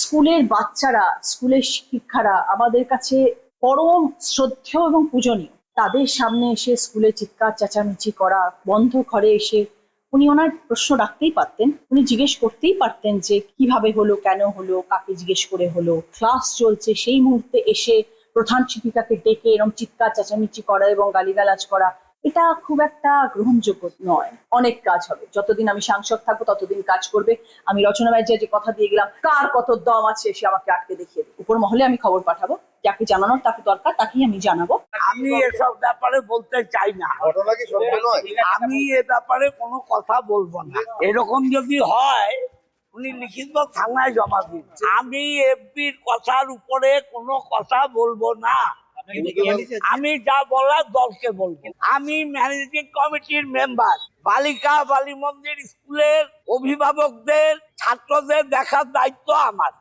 স্কুলের বাচ্চারা, স্কুলের শিক্ষারা আমাদের কাছে পরম শ্রদ্ধেয় এবং পূজনীয়। তাদের সামনে এসে স্কুলে চিৎকার চেঁচামেচি করা, বন্ধ ঘরে এসে উনি ওনার প্রশ্ন রাখতেই পারতেন, উনি জিজ্ঞেস করতেই পারতেন যে কিভাবে হলো, কেন হলো, কাকে জিজ্ঞেস করে হলো। ক্লাস চলছে সেই মুহূর্তে এসে প্রধান শিক্ষিকাকে ডেকে এরকম চিৎকার চেঁচামেচি করা এবং গালিগালাজ করা, এটা খুব একটা গ্রহণযোগ্য নয়। অনেক কাজ হবে, যতদিন আমি সাংসদ থাকবো ততদিন কাজ করবে। আমি রচনা ব্যানার্জি যে কথা দিয়ে গেলাম, কার কত দম আছে সে আমাকে আটকে দেখিয়ে দেবে। উপর মহলে আমি খবর পাঠাবো, যাকে জানানোর তাকে দরকার তাকেই আমি জানাবো। আমি এসব ব্যাপারে বলতে চাই না, আমি এ ব্যাপারে কোনো কথা বলবো না। এরকম যদি হয় উনি লিখিত থানায় জমা দিন। আমি এফবির কথার উপরে কোনো কথা বলবো না। আমি যা বলার দলকে বলবো। আমি ম্যানেজিং কমিটির মেম্বার। বালিকা বালী মন্দির স্কুলের অভিভাবকদের, ছাত্রদের দেখার দায়িত্ব আমার।